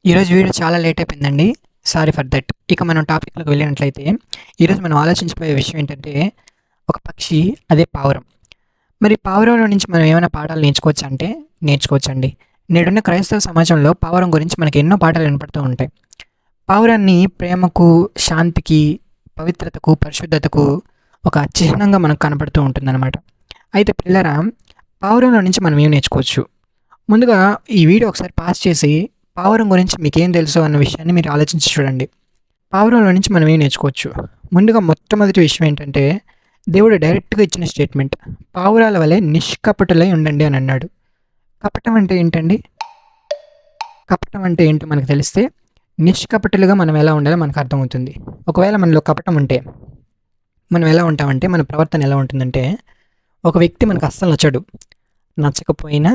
ఈరోజు వీడియో చాలా లేట్ అయిపోయిందండి. Sorry for that. ఇక మనం టాపిక్‌లోకి వెళ్ళినట్లయితే, ఈరోజు మనం ఆలోచించబోయే విషయం ఏంటంటే, ఒక పక్షి అదే పావురం. మరి పావురంలో నుంచి మనం ఏమైనా పాఠాలు నేర్చుకోవచ్చా అంటే, నేర్చుకోవచ్చండి. నేడున్న క్రైస్తవ సమాజంలో పావురం గురించి మనకు ఎన్నో పాఠాలు వినపడుతూ ఉంటాయి. పావురాన్ని ప్రేమకు, శాంతికి, పవిత్రతకు, పరిశుద్ధతకు ఒక చిహ్నంగా మనకు కనపడుతూ ఉంటుందన్నమాట. అయితే పిల్లరా, పావురంలో నుంచి మనం ఏం నేర్చుకోవచ్చు? ముందుగా ఈ వీడియో ఒకసారి పాజ్ చేసి, పావురం గురించి మీకేం తెలుసు అన్న విషయాన్ని మీరు ఆలోచించి చూడండి. పావురంలో నుంచి మనం ఏం నేర్చుకోవచ్చు? ముందుగా మొట్టమొదటి విషయం ఏంటంటే, దేవుడు డైరెక్ట్‌గా ఇచ్చిన స్టేట్మెంట్. పావురాల వలె నిష్కపటులై ఉండండి అని అన్నాడు. కపటం అంటే ఏంటండి? కపటం అంటే ఏంటో మనకు తెలిస్తే, నిష్కపటులుగా మనం ఎలా ఉండాలో మనకు అర్థమవుతుంది. ఒకవేళ మనలో కపటం ఉంటే, మనం ఎలా ఉంటామంటే, మన ప్రవర్తన ఎలా ఉంటుందంటే, ఒక వ్యక్తి మనకు అస్సలు నచ్చడు. నచ్చకపోయినా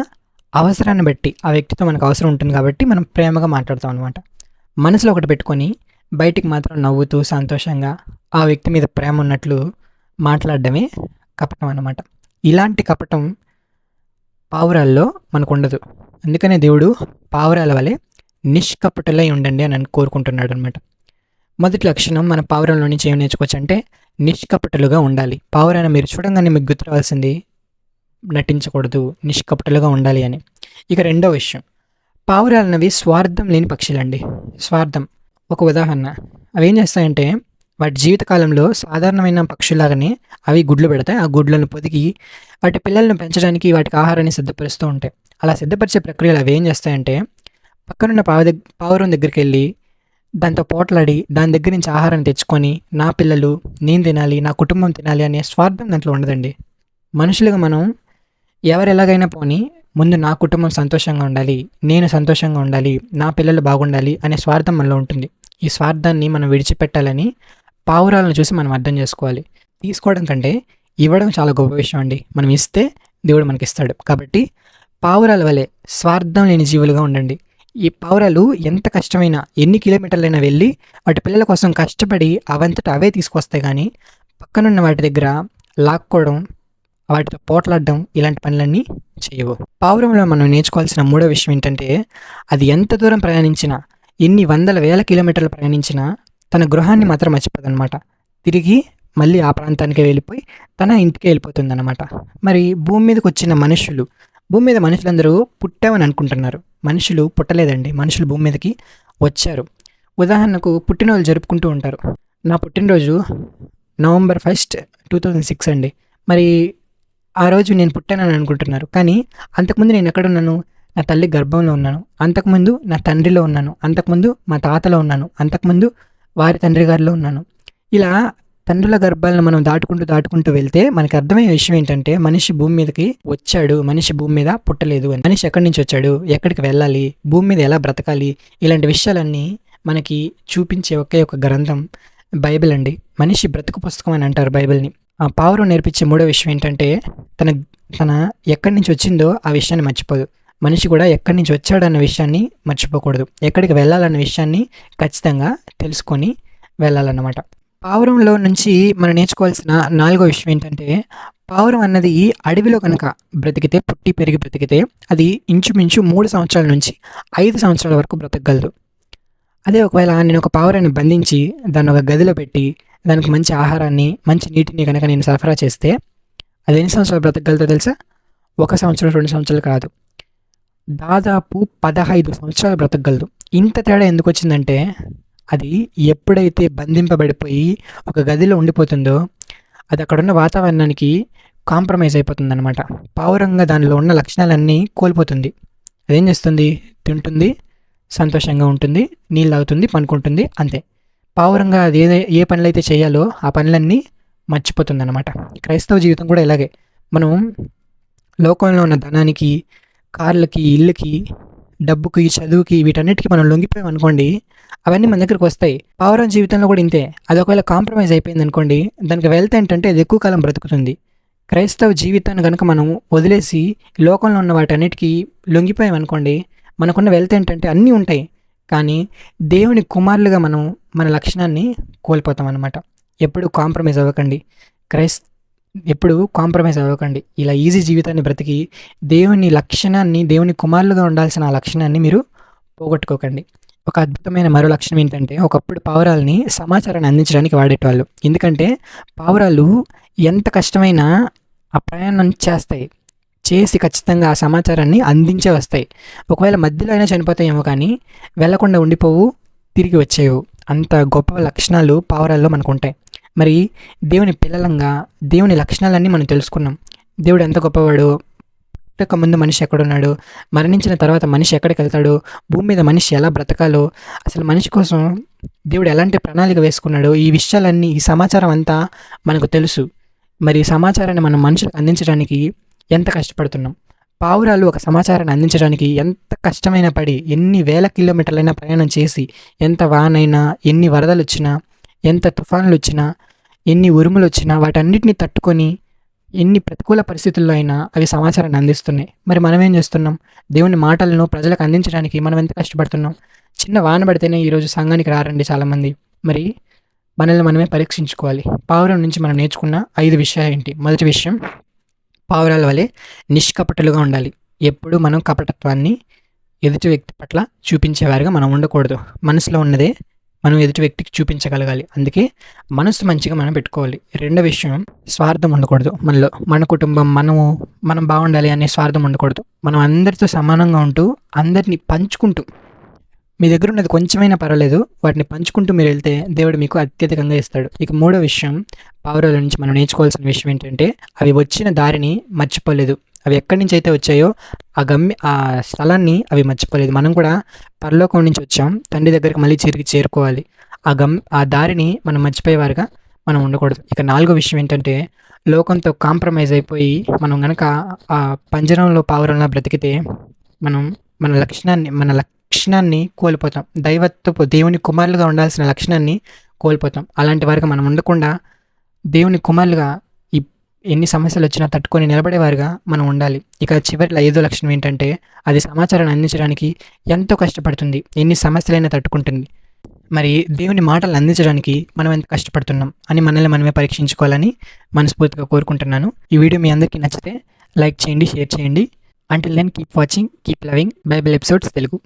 అవసరాన్ని బట్టి ఆ వ్యక్తితో మనకు అవసరం ఉంటుంది కాబట్టి మనం ప్రేమగా మాట్లాడతాం అనమాట. మనసులో ఒకటి పెట్టుకొని బయటికి మాత్రం నవ్వుతూ సంతోషంగా ఆ వ్యక్తి మీద ప్రేమ ఉన్నట్లు మాట్లాడడమే కపటం అన్నమాట. ఇలాంటి కపటం పావురాల్లో మనకు ఉండదు. అందుకనే దేవుడు పావురాల వలె నిష్కపటులై ఉండండి అని కోరుకుంటున్నాడు అనమాట. మొదటి లక్షణం మన పావురంలో నుంచి ఏం నేర్చుకోవచ్చు అంటే నిష్కపటులుగా ఉండాలి. పావురాన్ని మీరు చూడంగానే మీకు గుర్తు రావాల్సింది నటించకూడదు, నిష్కపటులుగా ఉండాలి అని. ఇక రెండో విషయం, పావురాలన్నవి స్వార్థం లేని పక్షులండి. స్వార్థం ఒక ఉదాహరణ. అవి ఏం చేస్తాయంటే వాటి జీవితకాలంలో సాధారణమైన పక్షులాగానే అవి గుడ్లు పెడతాయి. ఆ గుడ్లను పొదిగి వాటి పిల్లలను పెంచడానికి వాటికి ఆహారాన్ని సిద్ధపరుస్తూ ఉంటాయి. అలా సిద్ధపరిచే ప్రక్రియలో అవి ఏం చేస్తాయంటే పక్కనున్న పావురం దగ్గరికి వెళ్ళి దాంతో పోట్లాడి దాని దగ్గర నుంచి ఆహారాన్ని తెచ్చుకొని నా పిల్లలు నేను తినాలి, నా కుటుంబం తినాలి అనే స్వార్థం దాంట్లో ఉండదండి. మనుషులుగా మనం ఎవరు ఎలాగైనా పోనీ ముందు నా కుటుంబం సంతోషంగా ఉండాలి, నేను సంతోషంగా ఉండాలి, నా పిల్లలు బాగుండాలి అనే స్వార్థం మనలో ఉంటుంది. ఈ స్వార్థాన్ని మనం విడిచిపెట్టాలని పావురాలను చూసి మనం అర్థం చేసుకోవాలి. తీసుకోవడం కంటే ఇవ్వడం చాలా గొప్ప విషయం అండి. మనం ఇస్తే దేవుడు మనకిస్తాడు. కాబట్టి పావురాల వలె స్వార్థం లేని జీవులుగా ఉండండి. ఈ పావురాలు ఎంత కష్టమైనా ఎన్ని కిలోమీటర్లైనా వెళ్ళి వాటి పిల్లల కోసం కష్టపడి అవంతట అవే తీసుకొస్తాయి కానీ పక్కనున్న వాటి దగ్గర లాక్కోవడం, వాటితో పోట్లాడడం ఇలాంటి పనులన్నీ చేయవు. పావురంలో మనం నేర్చుకోవాల్సిన మూడో విషయం ఏంటంటే అది ఎంత దూరం ప్రయాణించినా, ఎన్ని వందల వేల కిలోమీటర్లు ప్రయాణించినా తన గృహాన్ని మాత్రం మర్చిపోదన్నమాట. తిరిగి మళ్ళీ ఆ ప్రాంతానికే వెళ్ళిపోయి తన ఇంటికే వెళ్ళిపోతుందన్నమాట. మరి భూమి మీదకి వచ్చిన భూమి మీద మనుషులందరూ పుట్టామని అనుకుంటున్నారు. మనుషులు పుట్టలేదండి. మనుషులు భూమి మీదకి వచ్చారు. ఉదాహరణకు పుట్టినరోజు జరుపుకుంటూ ఉంటారు. నా పుట్టినరోజు నవంబర్ 1, 2006 అండి. మరి ఆ రోజు నేను పుట్టానని అనుకుంటున్నారు. కానీ అంతకుముందు నేను ఎక్కడున్నాను? నా తల్లి గర్భంలో ఉన్నాను. అంతకుముందు నా తండ్రిలో ఉన్నాను. అంతకుముందు మా తాతలో ఉన్నాను. అంతకుముందు వారి తండ్రి గారిలో ఉన్నాను. ఇలా తండ్రుల గర్భాలను మనం దాటుకుంటూ వెళ్తే మనకి అర్థమయ్యే విషయం ఏంటంటే మనిషి భూమి మీదకి వచ్చాడు, మనిషి భూమి మీద పుట్టలేదు అని. మనిషి ఎక్కడి నుంచి వచ్చాడు, ఎక్కడికి వెళ్ళాలి, భూమి మీద ఎలా బ్రతకాలి, ఇలాంటి విషయాలన్నీ మనకి చూపించే ఒకే ఒక గ్రంథం బైబిల్ అండి. మనిషి బ్రతుకు పుస్తకం అని అంటారు బైబిల్ని. ఆ పావురం నేర్పించే మూడో విషయం ఏంటంటే తన తన ఎక్కడి నుంచి వచ్చిందో ఆ విషయాన్ని మర్చిపోదు. మనిషి కూడా ఎక్కడి నుంచి వచ్చాడన్న విషయాన్ని మర్చిపోకూడదు. ఎక్కడికి వెళ్ళాలన్న విషయాన్ని ఖచ్చితంగా తెలుసుకొని వెళ్ళాలన్నమాట. పావురంలో నుంచి మనం నేర్చుకోవాల్సిన నాలుగో విషయం ఏంటంటే పావురం అన్నది అడవిలో కనుక బ్రతికితే, పుట్టి పెరిగి బ్రతికితే అది ఇంచుమించు 3 సంవత్సరాల నుంచి 5 సంవత్సరాల వరకు బ్రతకగలదు. అదే ఒకవేళ నేను ఒక పావురాన్ని బంధించి దాన్ని ఒక గదిలో పెట్టి దానికి మంచి ఆహారాన్ని, మంచి నీటిని కనుక నేను సరఫరా చేస్తే అది ఎన్ని సంవత్సరాలు బ్రతకగలదో తెలుసా? 1 సంవత్సరం, 2 సంవత్సరాలు కాదు. దాదాపు 15 సంవత్సరాలు బ్రతకగలదు. ఇంత తేడా ఎందుకు వచ్చిందంటే అది ఎప్పుడైతే బంధింపబడిపోయి ఒక గదిలో ఉండిపోతుందో అది అక్కడున్న వాతావరణానికి కాంప్రమైజ్ అయిపోతుందన్నమాట. పావురంగా దానిలో ఉన్న లక్షణాలన్నీ కోల్పోతుంది. అదేం చేస్తుంది? తింటుంది, సంతోషంగా ఉంటుంది, నీళ్ళు తాగుతుంది, పనుకుంటుంది, అంతే. పావురంగా అది ఏ పనులైతే చేయాలో ఆ పనులన్నీ మర్చిపోతుందన్నమాట. క్రైస్తవ జీవితం కూడా ఇలాగే. మనం లోకంలో ఉన్న ధనానికి, కార్లకి, ఇళ్ళకి, డబ్బుకి, చదువుకి వీటన్నిటికీ మనం లొంగిపోయాం అనుకోండి, అవన్నీ మన దగ్గరికి వస్తాయి. పావురం జీవితంలో కూడా ఇంతే. అది ఒకవేళ కాంప్రమైజ్ అయిపోయింది అనుకోండి, దానికి వెల్త్ ఏంటంటే అది ఎక్కువ కాలం బ్రతుకుతుంది. క్రైస్తవ జీవితాన్ని కనుక మనం వదిలేసి లోకంలో ఉన్న వాటన్నిటికీ లొంగిపోయాం అనుకోండి, మనకున్న వెల్త్ ఏంటంటే అన్నీ ఉంటాయి, కానీ దేవుని కుమారులుగా మనం మన లక్షణాన్ని కోల్పోతాం అన్నమాట. ఎప్పుడు కాంప్రమైజ్ అవ్వకండి. ఎప్పుడు కాంప్రమైజ్ అవ్వకండి. ఇలా ఈజీ జీవితాన్ని బ్రతికి దేవుని లక్షణాన్ని, దేవుని కుమారులుగా ఉండాల్సిన ఆ లక్షణాన్ని మీరు పోగొట్టుకోకండి. ఒక అద్భుతమైన మరో లక్షణం ఏంటంటే, ఒకప్పుడు పావురాల్ని సమాచారాన్ని అందించడానికి వాడేటవాళ్ళు. ఎందుకంటే, పావురాలు ఎంత కష్టమైనా ఆ ప్రయాణం చేస్తాయి. చేసి ఖచ్చితంగా ఆ సమాచారాన్ని అందించే వస్తాయి. ఒకవేళ మధ్యలో అయినా చనిపోతాయేమో కానీ, వెళ్ళకుండా ఉండిపోవు, తిరిగి వచ్చేయవు. అంత గొప్ప లక్షణాలు పావురాల్లో మనకుంటాయి. మరి దేవుని పిల్లలంగా దేవుని లక్షణాలన్నీ మనం తెలుసుకున్నాం. దేవుడు ఎంత గొప్పవాడో, పుట్టక ముందు మనిషి ఎక్కడున్నాడు, మరణించిన తర్వాత మనిషి ఎక్కడికెళ్తాడు, భూమి మీద మనిషి ఎలా బ్రతకాలో, అసలు మనిషి కోసం దేవుడు ఎలాంటి ప్రణాళిక వేసుకున్నాడో, ఈ విషయాలన్నీ, ఈ సమాచారం అంతా మనకు తెలుసు. మరి ఈ సమాచారాన్ని మనం మనుషులకు అందించడానికి ఎంత కష్టపడుతున్నాం. పావురాలు ఒక సమాచారాన్ని అందించడానికి ఎంత కష్టమైన పడి, ఎన్ని వేల కిలోమీటర్లైనా ప్రయాణం చేసి, ఎంత వానైనా, ఎన్ని వరదలొచ్చినా, ఎంత తుఫానులొచ్చినా, ఎన్ని ఉరుములొచ్చినా వాటన్నిటిని తట్టుకొని ఎన్ని ప్రతికూల పరిస్థితుల్లో అయినా అవి సమాచారాన్ని అందిస్తున్నాయి. మరి మనం ఏం చేస్తున్నాం? దేవుని మాటలను ప్రజలకు అందించడానికి మనం ఎంత కష్టపడుతున్నాం? చిన్న వాన పడితేనే ఈరోజు సంఘానికి రారండి చాలామంది. మరి మనల్ని మనమే పరీక్షించుకోవాలి. పావురం నుంచి మనం నేర్చుకున్న 5 విషయాలు ఏంటి? మొదటి విషయం, పావురాల వలె నిష్కపటులుగా ఉండాలి. ఎప్పుడూ మనం కపటత్వాన్ని ఎదుటి వ్యక్తి పట్ల చూపించేవారుగా మనం ఉండకూడదు. మనసులో ఉన్నదే మనం ఎదుటి వ్యక్తికి చూపించగలగాలి. అందుకే మనసు మంచిగా మనం పెట్టుకోవాలి. రెండో విషయం, స్వార్థం ఉండకూడదు మనలో. మన కుటుంబం, మనం బాగుండాలి అనే స్వార్థం ఉండకూడదు. మనం అందరితో సమానంగా ఉంటూ, అందరినీ పంచుకుంటూ, మీ దగ్గర ఉన్నది కొంచెమైనా పర్వాలేదు, వాటిని పంచుకుంటూ మీరు వెళ్తే దేవుడు మీకు అత్యధికంగా ఇస్తాడు. ఇక మూడో విషయం, పావురాల నుంచి మనం నేర్చుకోవాల్సిన విషయం ఏంటంటే, అవి వచ్చిన దారిని మర్చిపోలేదు. అవి ఎక్కడి నుంచి అయితే వచ్చాయో ఆ స్థలాన్ని అవి మర్చిపోలేదు. మనం కూడా పరలోకం నుంచి వచ్చాం, తండ్రి దగ్గరికి మళ్ళీ చేరుకోవాలి. ఆ దారిని మనం మర్చిపోయేవారుగా మనం ఉండకూడదు. ఇక నాలుగో విషయం ఏంటంటే, లోకంతో కాంప్రమైజ్ అయిపోయి మనం కనుక ఆ పంజరంలో పావురంలా బ్రతికితే మనం మన లక్షణాన్ని కోల్పోతాం. దేవుని కుమారులుగా ఉండాల్సిన లక్షణాన్ని కోల్పోతాం. అలాంటి వారికి మనం ఉండకుండా దేవుని కుమారులుగా ఎన్ని సమస్యలు వచ్చినా తట్టుకొని నిలబడేవారుగా మనం ఉండాలి. ఇక చివరిలో 5వ లక్షణం ఏంటంటే, అది సమాచారాన్ని అందించడానికి ఎంతో కష్టపడుతుంది. ఎన్ని సమస్యలైనా తట్టుకుంటుంది. మరి దేవుని మాటలు అందించడానికి మనం ఎంత కష్టపడుతున్నాం అని మనల్ని మనమే పరీక్షించుకోవాలని మనస్ఫూర్తిగా కోరుకుంటున్నాను. ఈ వీడియో మీ అందరికీ నచ్చితే లైక్ చేయండి, షేర్ చేయండి. Until then keep watching, keep loving Bible episodes Telugu.